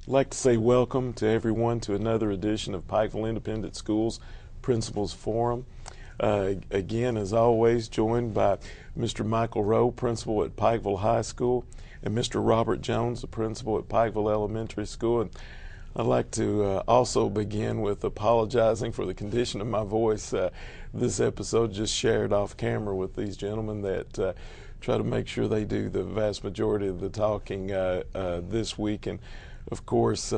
I'd like to say welcome to everyone to another edition of Pikeville Independent Schools Principals Forum. Again, as always, joined by Mr. Michael Rowe, principal at Pikeville High School, and Mr. Robert Jones, the principal at Pikeville Elementary School. And I'd like to also begin with apologizing for the condition of my voice. This episode just shared off camera with these gentlemen that try to make sure they do the vast majority of the talking this week. And of course,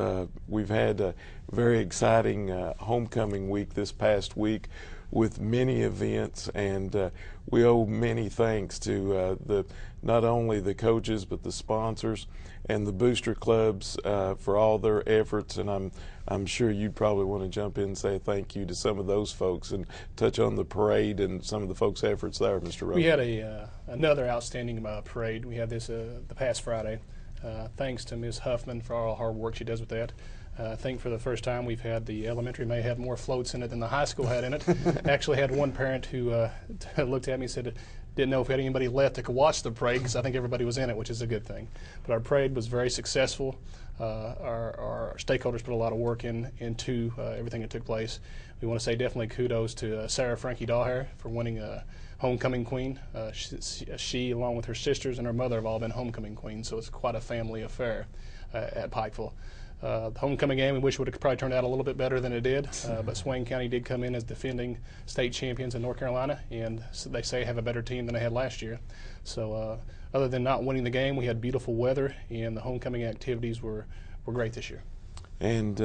we've had a very exciting homecoming week this past week with many events, and we owe many thanks to not only the coaches but the sponsors and the booster clubs for all their efforts. And I'm sure you'd probably want to jump in and say thank you to some of those folks and touch on the parade and some of the folks' efforts there, Mr. Rowe. We had another outstanding parade. We had this the past Friday. Thanks to Ms. Huffman for all the hard work she does with that. I think for the first time we've had the elementary may have more floats in it than the high school had in it. Actually had one parent who looked at me and said didn't know if we had anybody left that could watch the parade because I think everybody was in it, which is a good thing. But our parade was very successful. Our stakeholders put a lot of work into everything that took place. We want to say definitely kudos to Sarah Frankie Dahlhair for winning homecoming queen. She, along with her sisters and her mother, have all been homecoming queens, so it's quite a family affair at Pikeville. The homecoming game, we wish would have probably turned out a little bit better than it did, but Swain County did come in as defending state champions in North Carolina, and so they say have a better team than they had last year. So other than not winning the game, we had beautiful weather, and the homecoming activities were great this year. And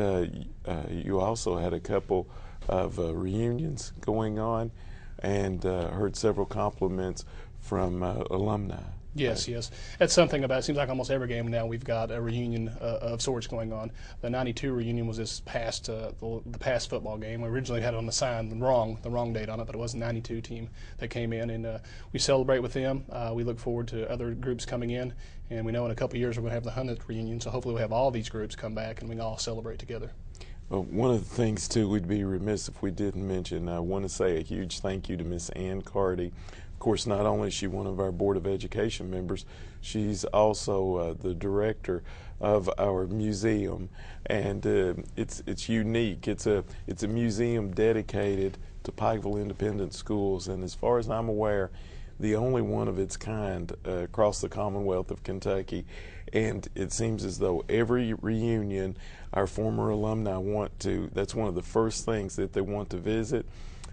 you also had a couple of reunions going on, and heard several compliments from alumni. Yes, yes. That's something about it. Seems like almost every game now we've got a reunion of sorts going on. The '92 reunion was this past the past football game. We originally had it on the sign the wrong date on it, but it was the '92 team that came in, and we celebrate with them. We look forward to other groups coming in, and we know in a couple of years we're going to have the 100th reunion. So hopefully we'll have all these groups come back and we can all celebrate together. Well, one of the things, too, we'd be remiss if we didn't mention, I want to say a huge thank you to Miss Ann Carty. Of course, not only is she one of our Board of Education members, she's also the director of our museum, and it's unique. It's a museum dedicated to Pikeville Independent Schools, and as far as I'm aware, the only one of its kind across the Commonwealth of Kentucky. And it seems as though every reunion our former alumni that's one of the first things that they want to visit.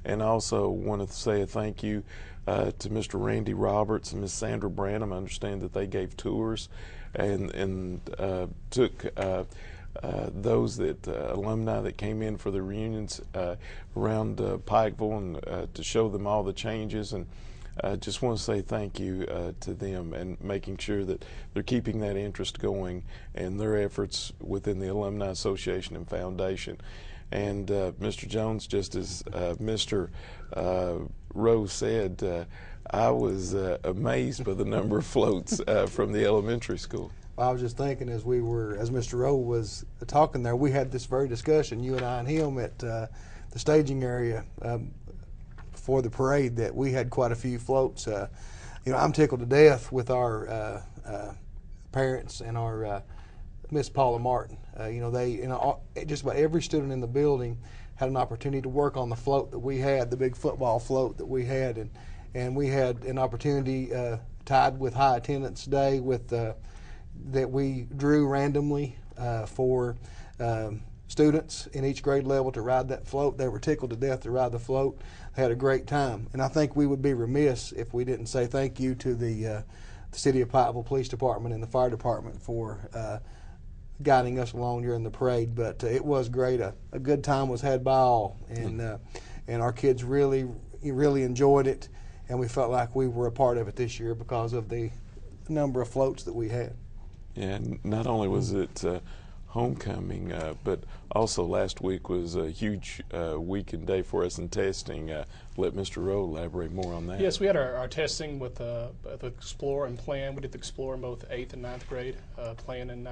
And also want to say a thank you to Mr. Randy Roberts and Ms. Sandra Branham. I understand that they gave tours and took those alumni that came in for the reunions around Pikeville and to show them all the changes. And I just want to say thank you to them and making sure that they're keeping that interest going and their efforts within the Alumni Association and Foundation. And Mr. Jones, just as Mr. Rowe said, I was amazed by the number of floats from the elementary school. I was just thinking as Mr. Rowe was talking there, we had this very discussion, you and I and him, at the staging area for the parade, that we had quite a few floats. I'm tickled to death with our parents and our Miss Paula Martin. Just about every student in the building had an opportunity to work on the float that we had, the big football float that we had, and we had an opportunity tied with High Attendance Day that we drew randomly for students in each grade level to ride that float. They were tickled to death to ride the float. They had a great time, and I think we would be remiss if we didn't say thank you to the City of Pikeville Police Department and the Fire Department for guiding us along during the parade. But it was great. A good time was had by all, and our kids really enjoyed it, and we felt like we were a part of it this year because of the number of floats that we had. Yeah, not only was it homecoming, but also last week was a huge week and day for us in testing. Let Mr. Rowe elaborate more on that. Yes, we had our testing with the Explore and Plan. We did the Explore in both 8th and 9th grade, Plan and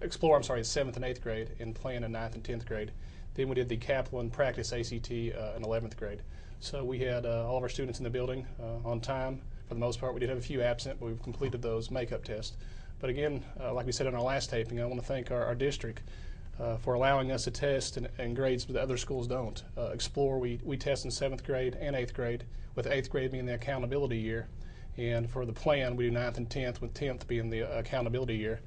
Explore, 7th and 8th grade, and Plan in 9th and 10th grade. Then we did the Kaplan Practice ACT in 11th grade. So we had all of our students in the building on time for the most part. We did have a few absent, but we've completed those makeup tests. But again, like we said in our last taping, I want to thank our district for allowing us to test in grades that other schools don't. Explore, we test in 7th grade and 8th grade, with 8th grade being the accountability year. And for the plan, we do 9th and 10th, with 10th being the accountability year.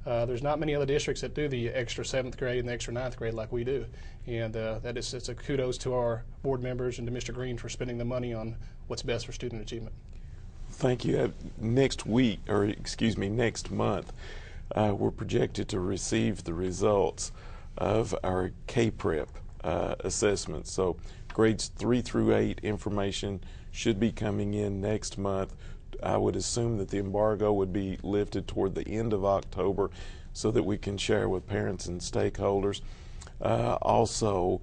There's not many other districts that do the extra 7th grade and the extra 9th grade like we do. And it's a kudos to our board members and to Mr. Green for spending the money on what's best for student achievement. Thank you. Next month, we're projected to receive the results of our K-Prep assessment. So grades 3 through 8 information should be coming in next month. I would assume that the embargo would be lifted toward the end of October so that we can share with parents and stakeholders. Also,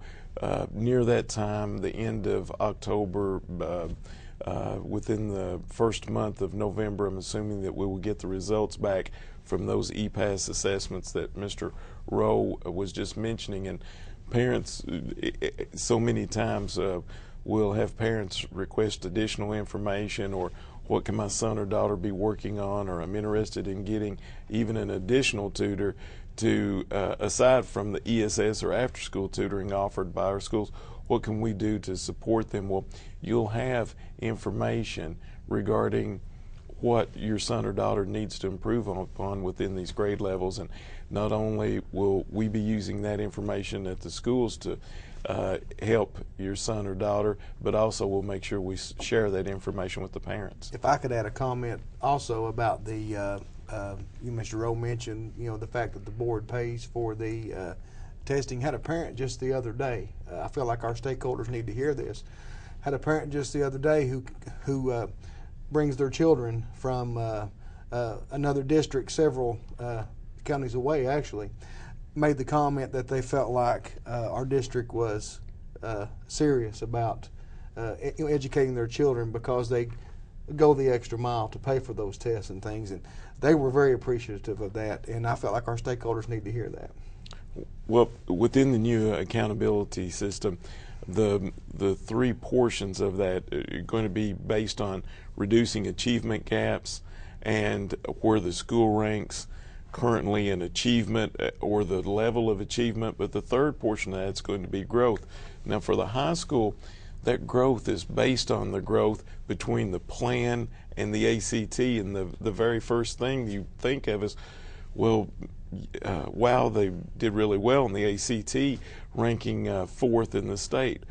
near that time, the end of October, within the first month of November, I'm assuming that we will get the results back from those EPASS assessments that Mr. Rowe was just mentioning. And parents, so many times we'll have parents request additional information, or what can my son or daughter be working on, or I'm interested in getting even an additional tutor to, aside from the ESS or after-school tutoring offered by our schools, what can we do to support them? Well, you'll have information regarding what your son or daughter needs to improve upon within these grade levels, and not only will we be using that information at the schools to help your son or daughter, but also we'll make sure we share that information with the parents. If I could add a comment also about the, Mr. Rowe mentioned, the fact that the board pays for the testing. Had a parent just the other day, I feel like our stakeholders need to hear this, had a parent just the other day who brings their children from another district several counties away, actually, made the comment that they felt like our district was serious about educating their children because they go the extra mile to pay for those tests and things, and they were very appreciative of that, and I felt like our stakeholders need to hear that. Well, within the new accountability system, the 3 portions of that are going to be based on reducing achievement gaps and where the school ranks currently in achievement or the level of achievement, but the third portion of that is going to be growth. Now for the high school, that growth is based on the growth between the plan and the ACT, and the very first thing you think of is, well, wow, they did really well in the ACT, ranking 4th in the state.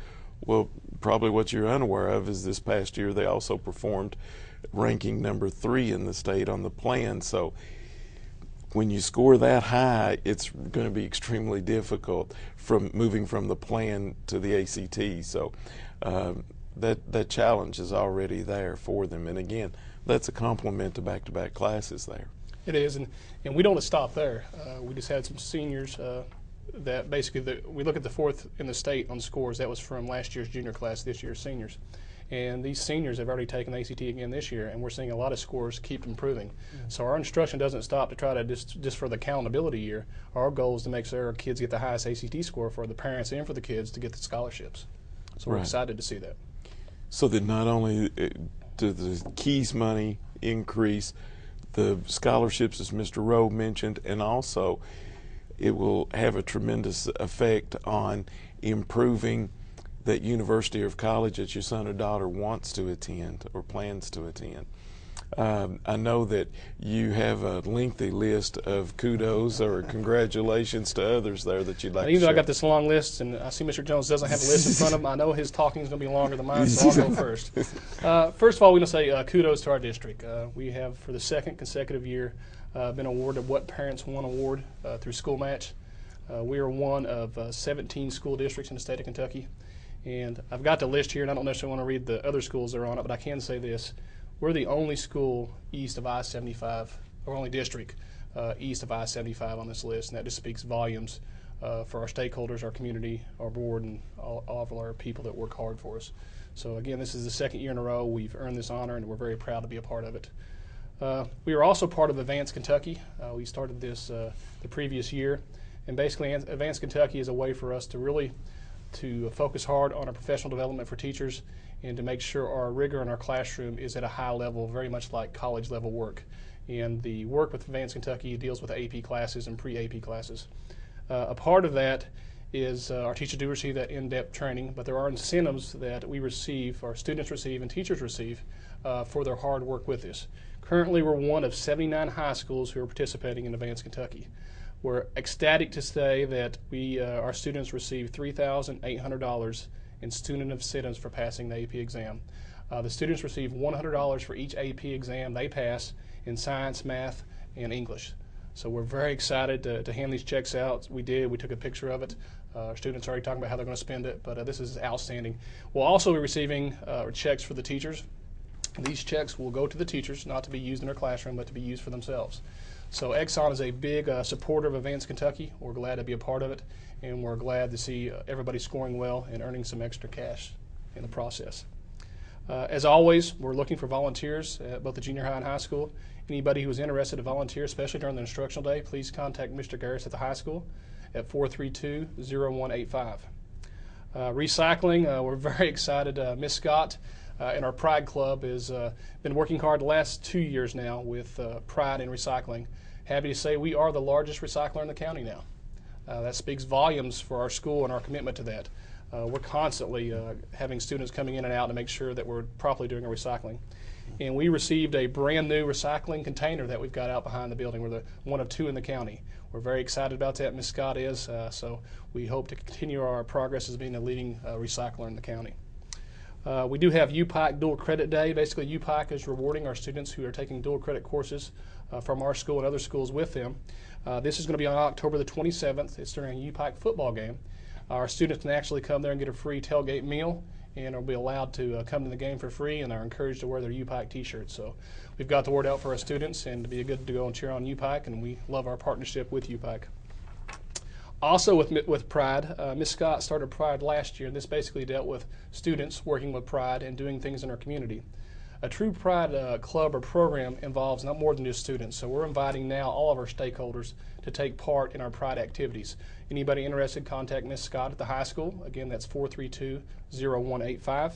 Well, probably what you're unaware of is this past year they also performed ranking number 3 in the state on the plan. So when you score that high, it's going to be extremely difficult from moving from the plan to the ACT. So that challenge is already there for them. And again, that's a complement to back-to-back classes there. It is, and we don't stop there. We just had some seniors that basically, we look at the 4th in the state on scores. That was from last year's junior class, this year's seniors. And these seniors have already taken the ACT again this year, and we're seeing a lot of scores keep improving. Mm-hmm. So our instruction doesn't stop to try to just for the accountability year. Our goal is to make sure our kids get the highest ACT score for the parents and for the kids to get the scholarships. So we're excited to see that. So that not only do the KEYS money increase, the scholarships, as Mr. Rowe mentioned, and also it will have a tremendous effect on improving that university or college that your son or daughter wants to attend or plans to attend. I know that you have a lengthy list of kudos or congratulations to others there that you'd like to share. Even though I got this long list, and I see Mr. Jones doesn't have a list in front of him, I know his talking is going to be longer than mine, so I'll go first. First of all, we're going to say kudos to our district. We have, for the 2nd consecutive year, been awarded What Parents Want award through School Match. We are one of 17 school districts in the state of Kentucky. And I've got the list here, and I don't necessarily want to read the other schools that are on it, but I can say this. We're the only school east of I-75, or only district east of I-75 on this list, and that just speaks volumes for our stakeholders, our community, our board, and all of our people that work hard for us. So again, this is the 2nd year in a row we've earned this honor, and we're very proud to be a part of it. We are also part of Advanced Kentucky. We started this the previous year, and basically Advanced Kentucky is a way for us to really to focus hard on our professional development for teachers and to make sure our rigor in our classroom is at a high level, very much like college level work. And the work with Advanced Kentucky deals with AP classes and pre-AP classes. A part of that is our teachers do receive that in-depth training, but there are incentives that we receive, our students receive, and teachers receive for their hard work with us. Currently, we're one of 79 high schools who are participating in Advanced Kentucky. We're ecstatic to say that our students receive $3,800 in student incentives for passing the AP exam. The students receive $100 for each AP exam they pass in science, math, and English. So we're very excited to hand these checks out. We took a picture of it. Our students are already talking about how they're going to spend it, but this is outstanding. We'll also be receiving checks for the teachers. These checks will go to the teachers, not to be used in their classroom, but to be used for themselves. So Exxon is a big supporter of Advanced Kentucky. We're glad to be a part of it, and we're glad to see everybody scoring well and earning some extra cash in the process. As always, we're looking for volunteers at both the junior high and high school. Anybody who is interested to volunteer, especially during the instructional day, please contact Mr. Garris at the high school at 432-0185. Recycling, we're very excited. Ms. Scott and our Pride Club has been working hard the last 2 years now with Pride and recycling. Happy to say we are the largest recycler in the county now. That speaks volumes for our school and our commitment to that. We're constantly having students coming in and out to make sure that we're properly doing our recycling. And we received a brand new recycling container that we've got out behind the building. We're the one of 2 in the county. We're very excited about that, Ms. Scott is, so we hope to continue our progress as being a leading recycler in the county. We do have UPIKE Dual Credit Day. Basically, UPIKE is rewarding our students who are taking dual credit courses from our school and other schools with them. This is going to be on October the 27th. It's during a UPIKE football game. Our students can actually come there and get a free tailgate meal, and will be allowed to come to the game for free, and are encouraged to wear their UPIKE t-shirts. So we've got the word out for our students, and to be good to go and cheer on UPIKE, and we love our partnership with UPIKE. Also with Pride, Ms. Scott started Pride last year, and this basically dealt with students working with Pride and doing things in our community. A true Pride club or program involves not more than just students, so we're inviting now all of our stakeholders to take part in our Pride activities. Anybody interested, contact Ms. Scott at the high school. Again, that's 432-0185.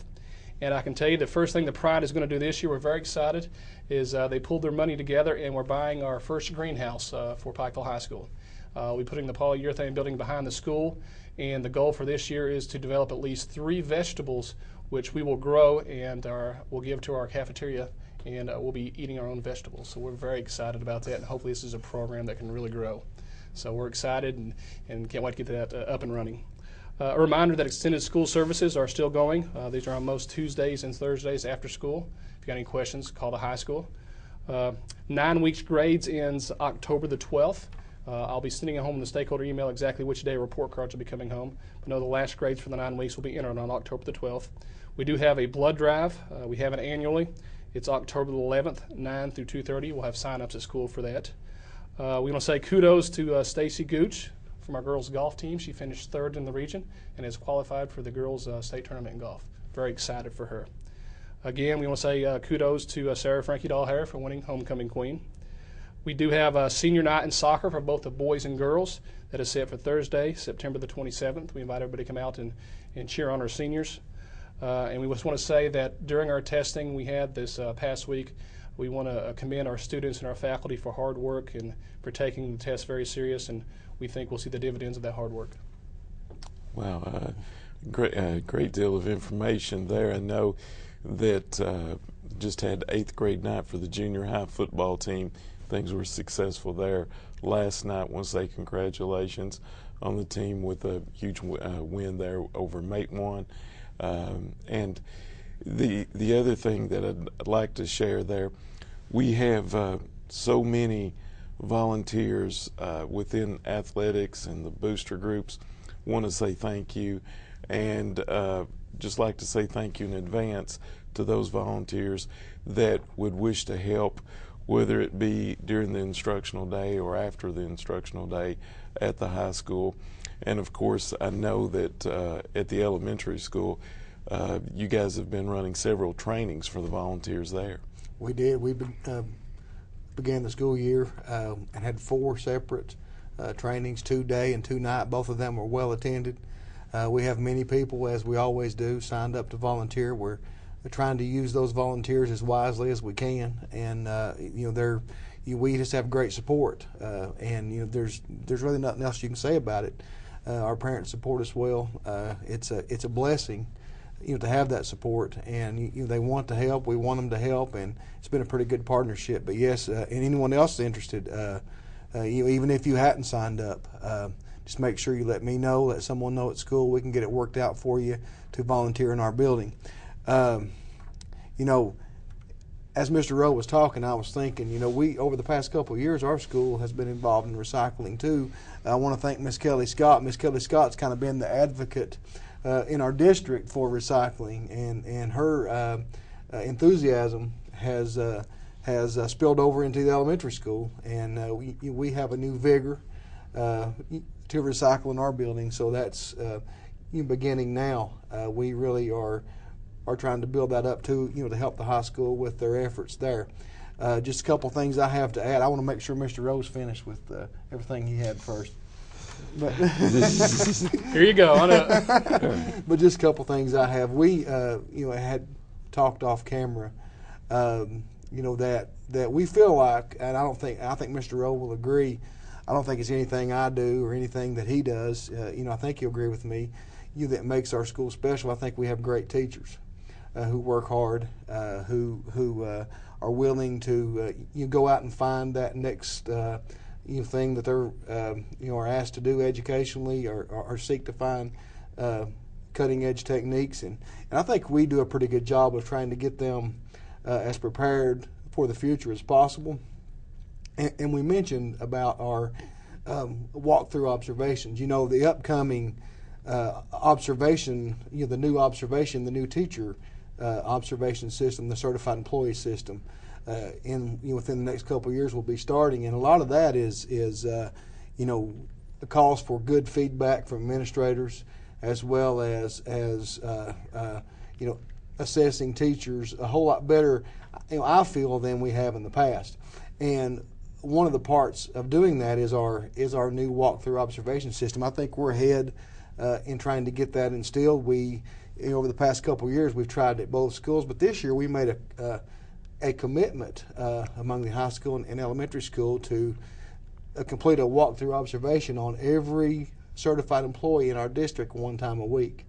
And I can tell you the first thing the Pride is going to do this year, we're very excited, is they pulled their money together and we're buying our first greenhouse for Pikeville High School. We're putting the polyurethane building behind the school, and the goal for this year is to develop at least 3 vegetables which we will grow and we'll give to our cafeteria, and we'll be eating our own vegetables. So we're very excited about that, and hopefully this is a program that can really grow. So we're excited and can't wait to get that up and running. A reminder that extended school services are still going. These are on most Tuesdays and Thursdays after school. If you got any questions, call the high school. 9 weeks grades ends October the 12th. I'll be sending home in the stakeholder email exactly which day report cards will be coming home. But no, the last grades for the 9 weeks will be entered on October the 12th. We do have a blood drive. We have it annually. It's October the 11th, 9 through 2:30. We'll have sign-ups at school for that. We want to say kudos to Stacy Gooch from our girls golf team. She finished 3rd in the region and is qualified for the girls state tournament in golf. Very excited for her. Again, we want to say kudos to Sarah Frankie Dahlhair for winning Homecoming Queen. We do have a senior night in soccer for both the boys and girls that is set for Thursday, September the 27th. We invite everybody to come out and cheer on our seniors. And we just want to say that during our testing we had this past week, we want to commend our students and our faculty for hard work and for taking the test very serious, and we think we'll see the dividends of that hard work. Wow, great deal of information there. I know that just had 8th grade night for the junior high football team. Things were successful there last night. I want to say congratulations on the team with a huge win there over Matewan. And the other thing that I'd like to share there, we have so many volunteers within athletics and the booster groups. Want to say thank you, and just like to say thank you in advance to those volunteers that would wish to help, whether it be during the instructional day or after the instructional day at the high school. And of course, I know that at the elementary school, you guys have been running several trainings for the volunteers there. We did. We began the school year and had 4 separate trainings, 2 day and 2 night. Both of them were well attended. We have many people, as we always do, signed up to volunteer. We're trying to use those volunteers as wisely as we can, and we just have great support, and there's really nothing else you can say about it. Our parents support us well. It's a blessing, to have that support, and they want to help. We want them to help, and it's been a pretty good partnership. But yes, and anyone else interested, even if you hadn't signed up, just make sure you let me know, let someone know at school. We can get it worked out for you to volunteer in our building. As Mr. Rowe was talking, I was thinking, we, over the past couple of years, our school has been involved in recycling too. I want to thank Miss Kelly Scott. Miss Kelly Scott's kind of been the advocate in our district for recycling, and her enthusiasm has spilled over into the elementary school, and we have a new vigor to recycle in our building. So that's beginning now. We really are trying to build that up too, to help the high school with their efforts there. Just a couple things I have to add. I want to make sure Mr. Rose finished with everything he had first. But here you go. But just a couple things I have. We had talked off camera. That we feel like, and I think Mr. Rowe will agree. I don't think it's anything I do or anything that he does. I think he'll agree with me. That makes our school special. I think we have great teachers who work hard, who are willing to go out and find that next thing that they're are asked to do educationally, or seek to find cutting edge techniques, and I think we do a pretty good job of trying to get them as prepared for the future as possible. And we mentioned about our walk-through observations. The upcoming observation, the new observation, the new teacher observation system, the certified employee system, within the next couple of years will be starting, and a lot of that is calls for good feedback from administrators, as well as assessing teachers a whole lot better, I feel, than we have in the past. And one of the parts of doing that is our new walk-through observation system. I think we're ahead in trying to get that instilled. We, over the past couple of years, we've tried it at both schools, but this year we made a commitment among the high school and elementary school to complete a walk-through observation on every certified employee in our district one time a week.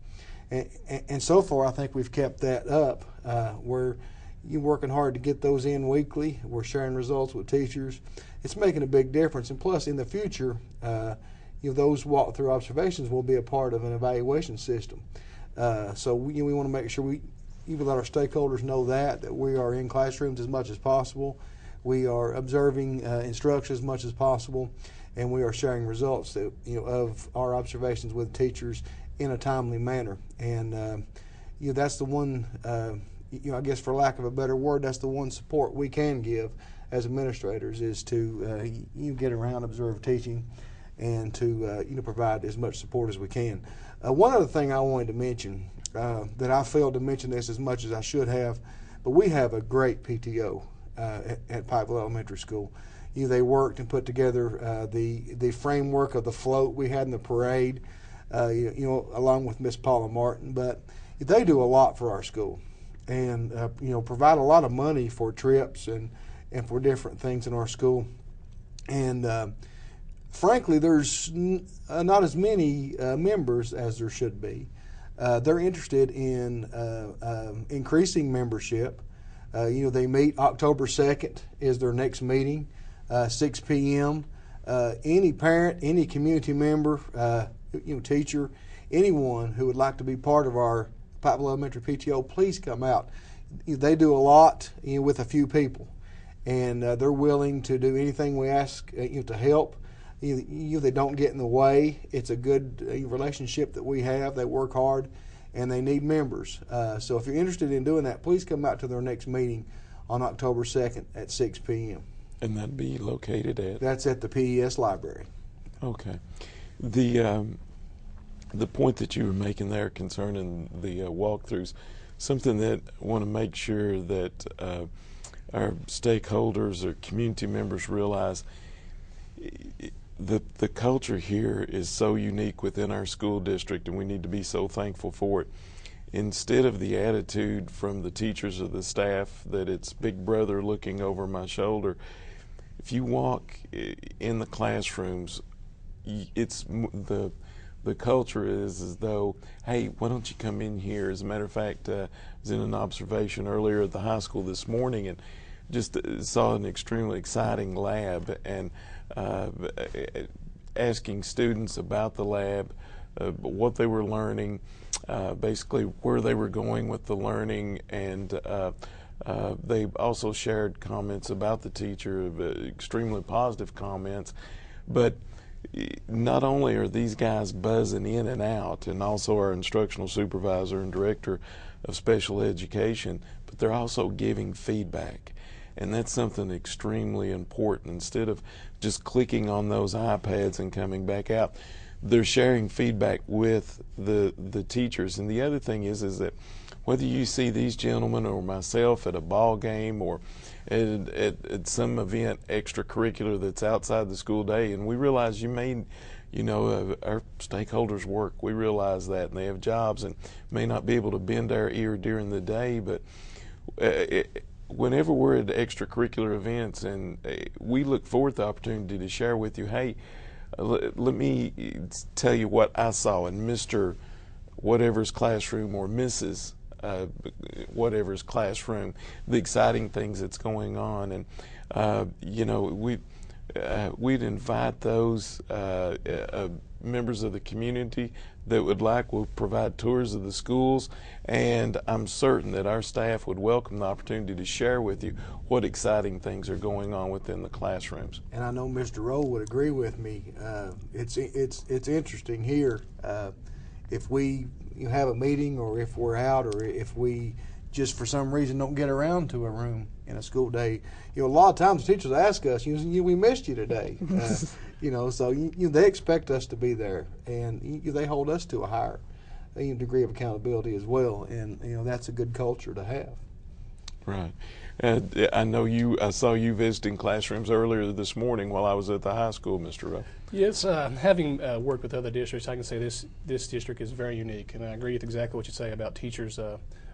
And so far, I think we've kept that up. We're working hard to get those in weekly. We're sharing results with teachers. It's making a big difference. And plus, in the future, those walk-through observations will be a part of an evaluation system. So we want to make sure we let our stakeholders know that we are in classrooms as much as possible. We are observing instruction as much as possible, and we are sharing results that, of our observations with teachers in a timely manner. And that's the one, I guess, for lack of a better word, that's the one support we can give as administrators, is to get around, observe teaching, and to provide as much support as we can. One other thing I wanted to mention, that I failed to mention this as much as I should have, but we have a great PTO at Pikeville Elementary School. They worked and put together the framework of the float we had in the parade, along with Miss Paula Martin. But they do a lot for our school, and provide a lot of money for trips and for different things in our school. And frankly, there's not as many members as there should be. They're interested in increasing membership. They meet October 2nd is their next meeting, 6 p.m. Any parent, any community member, teacher, anyone who would like to be part of our Pikeville Elementary PTO, please come out. They do a lot with a few people, and they're willing to do anything we ask to help. They don't get in the way. It's a good relationship that we have. They work hard, and they need members. So if you're interested in doing that, please come out to their next meeting on October 2nd at 6 p.m. And that'd be located at? That's at the PES library. Okay. The point that you were making there concerning the walkthroughs, something that I want to make sure that our stakeholders or community members realize, the culture here is so unique within our school district, and we need to be so thankful for it. Instead of the attitude from the teachers or the staff that it's Big Brother looking over my shoulder, if you walk in the classrooms, it's the culture is as though, hey, why don't you come in here? As a matter of fact, I was in an observation earlier at the high school this morning and just saw an extremely exciting lab, and asking students about the lab, what they were learning, basically where they were going with the learning, and they also shared comments about the teacher, extremely positive comments. But not only are these guys buzzing in and out, and also our instructional supervisor and director of special education, but they're also giving feedback. And that's something extremely important. Instead of just clicking on those iPads and coming back out, they're sharing feedback with the teachers. And the other thing is that whether you see these gentlemen or myself at a ball game or at some event extracurricular that's outside the school day, and we realize our stakeholders work. We realize that, and they have jobs and may not be able to bend our ear during the day, but whenever we're at extracurricular events, and we look forward to the opportunity to share with you, hey, let me tell you what I saw in Mr. whatever's classroom or Mrs. Whatever's classroom, the exciting things that's going on. And we'd invite those members of the community that would like. We'll provide tours of the schools, and I'm certain that our staff would welcome the opportunity to share with you what exciting things are going on within the classrooms. And I know Mr. Rowe would agree with me. It's interesting here. If we have a meeting, or if we're out, or if we just for some reason don't get around to a room in a school day, a lot of times the teachers ask us, we missed you today. So they expect us to be there, and they hold us to a higher degree of accountability as well, and that's a good culture to have. Right. I saw you visiting classrooms earlier this morning while I was at the high school, Mr. Rowe. Yes, having worked with other districts, I can say this district is very unique, and I agree with exactly what you say about teachers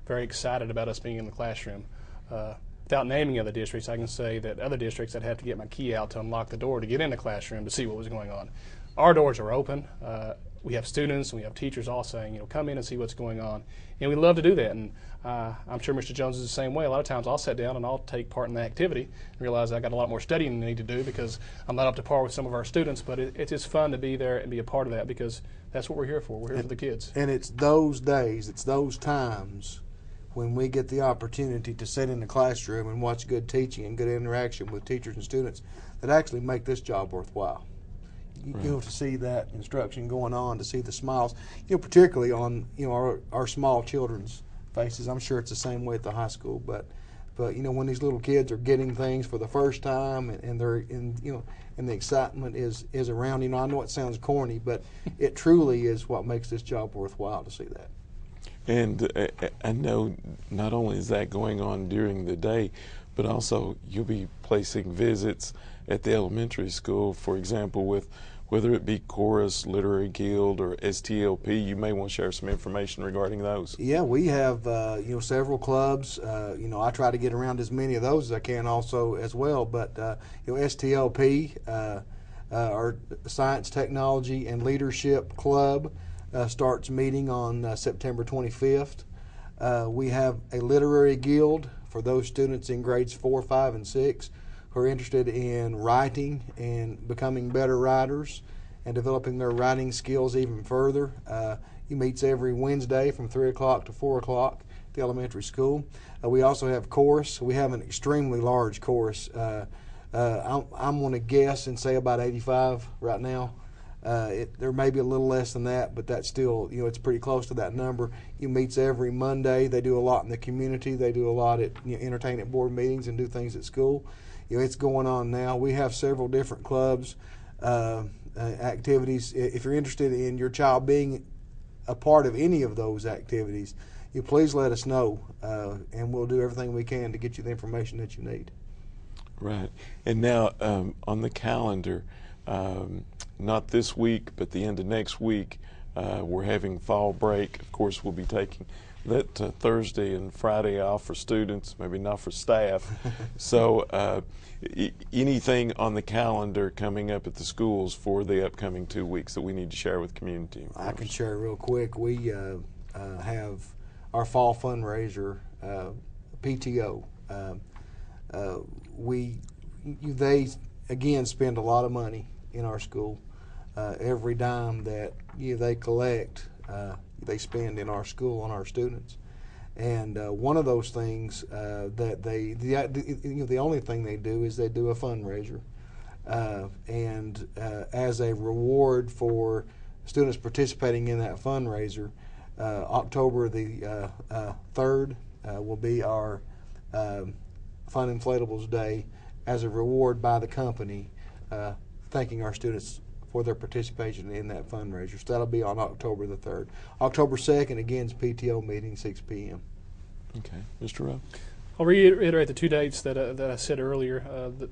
very excited about us being in the classroom. Without naming other districts, I can say that other districts, I'd have to get my key out to unlock the door to get in the classroom to see what was going on. Our doors are open. We have students and we have teachers all saying, come in and see what's going on. And we love to do that. And I'm sure Mr. Jones is the same way. A lot of times I'll sit down and I'll take part in the activity and realize I got a lot more studying I need to do because I'm not up to par with some of our students. But it's just fun to be there and be a part of that, because that's what we're here for. We're here for the kids. And it's those days, it's those times when we get the opportunity to sit in the classroom and watch good teaching and good interaction with teachers and students that actually make this job worthwhile. Right. To see that instruction going on, to see the smiles, particularly on our small children's faces. I'm sure it's the same way at the high school, but when these little kids are getting things for the first time, and they're in and the excitement is around. I know it sounds corny, but it truly is what makes this job worthwhile to see that. And I know not only is that going on during the day, but also you'll be placing visits at the elementary school, for example, with whether it be Chorus, Literary Guild, or STLP. You may want to share some information regarding those. Yeah, we have several clubs. I try to get around as many of those as I can also as well. But STLP, our Science, Technology, and Leadership Club, starts meeting on September 25th. We have a Literary Guild for those students in grades 4, 5, and 6 who are interested in writing and becoming better writers and developing their writing skills even further. He meets every Wednesday from 3 o'clock to 4 o'clock at the elementary school. We also have chorus. We have an extremely large chorus. I'm going to guess and say about 85 right now. There may be a little less than that, but that's still, it's pretty close to that number. He meets every Monday. They do a lot in the community. They do a lot at entertainment board meetings and do things at school. It's going on now. We have several different clubs, activities. If you're interested in your child being a part of any of those activities, please let us know, and we'll do everything we can to get you the information that you need. Right. And now on the calendar, not this week, but the end of next week, we're having fall break. Of course, we'll be taking that Thursday and Friday off for students, maybe not for staff. So anything on the calendar coming up at the schools for the upcoming 2 weeks that we need to share with community? I can share real quick. We have our fall fundraiser, PTO. They again spend a lot of money in our school. Every dime that they collect, they spend in our school on our students. And one of those things that the only thing they do is they do a fundraiser, and as a reward for students participating in that fundraiser, October the 3rd will be our Fun Inflatables Day as a reward by the company, thanking our students for their participation in that fundraiser. So that'll be on October the 3rd. October 2nd, again, is PTO meeting, 6 p.m. Okay. Mr. Rowe? I'll reiterate the 2 dates that I said earlier,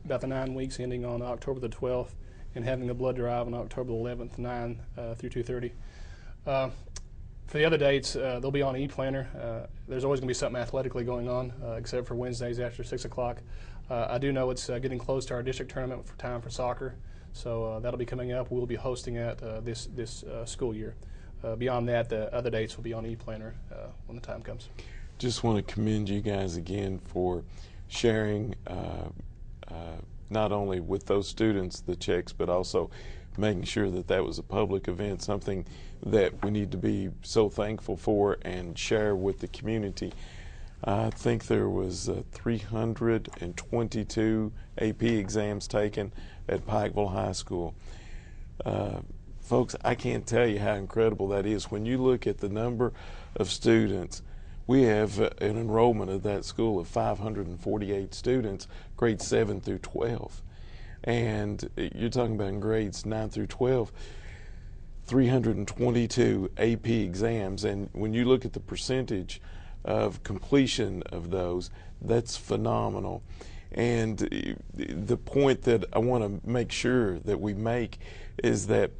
about the 9 weeks ending on October the 12th and having the blood drive on October the 11th, 9 through 2:30. For the other dates, they'll be on ePlanner. There's always going to be something athletically going on, except for Wednesdays after 6 o'clock. I do know it's getting close to our district tournament for time for soccer, so that'll be coming up. We'll be hosting it this school year. Beyond that, the other dates will be on ePlanner when the time comes. Just want to commend you guys again for sharing not only with those students the checks, but also making sure that that was a public event, something that we need to be so thankful for and share with the community. I think there was 322 AP exams taken at Pikeville High School. Folks, I can't tell you how incredible that is. When you look at the number of students, we have an enrollment of that school of 548 students, grades 7 through 12. And you're talking about in grades 9 through 12, 322 AP exams. And when you look at the percentage of completion of those, that's phenomenal. And the point that I want to make sure that we make is that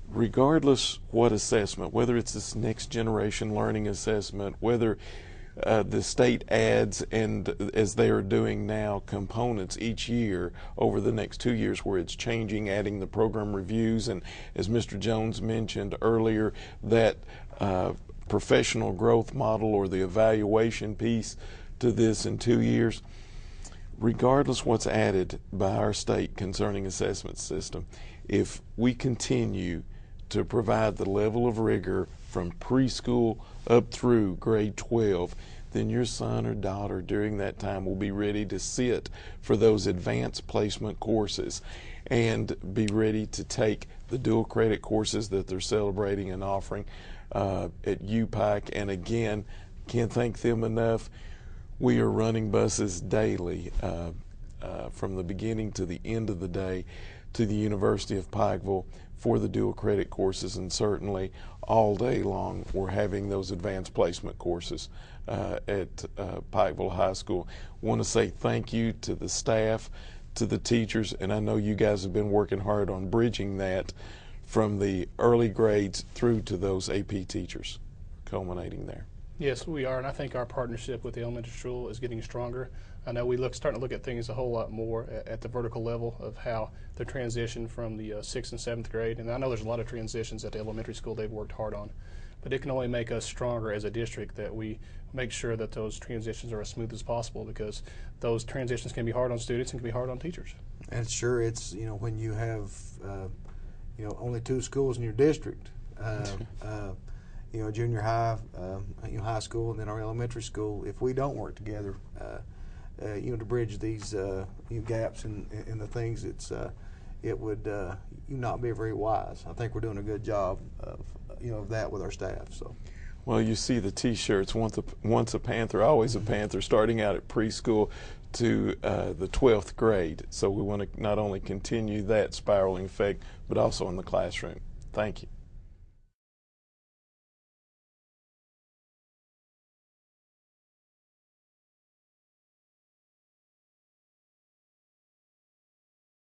regardless what assessment, whether it's this next generation learning assessment, whether the state adds, and as they are doing now, components each year over the next 2 years where it's changing, adding the program reviews, and as Mr. Jones mentioned earlier, that professional growth model or the evaluation piece to this in 2 years. Regardless what's added by our state concerning assessment system, if we continue to provide the level of rigor from preschool up through grade 12, then your son or daughter during that time will be ready to sit for those advanced placement courses and be ready to take the dual credit courses that they're celebrating and offering at UPike. And again, can't thank them enough. We are running buses daily from the beginning to the end of the day to the University of Pikeville for the dual credit courses, and certainly all day long we're having those advanced placement courses at Pikeville High School. Want to say thank you to the staff, to the teachers, and I know you guys have been working hard on bridging that from the early grades through to those AP teachers, culminating there. Yes, we are, and I think our partnership with the elementary school is getting stronger. I know starting to look at things a whole lot more at the vertical level of how the transition from the 6th and 7th grade, and I know there's a lot of transitions at the elementary school they've worked hard on, but it can only make us stronger as a district that we make sure that those transitions are as smooth as possible, because those transitions can be hard on students and can be hard on teachers. And sure, it's, when you have only 2 schools in your district, junior high, high school, and then our elementary school. If we don't work together, to bridge these gaps in the things, it would not be very wise. I think we're doing a good job of that with our staff. So. Well, you see the T-shirts, once a Panther, always a Panther, starting out at preschool to the 12th grade. So we want to not only continue that spiraling effect, but also in the classroom. Thank you.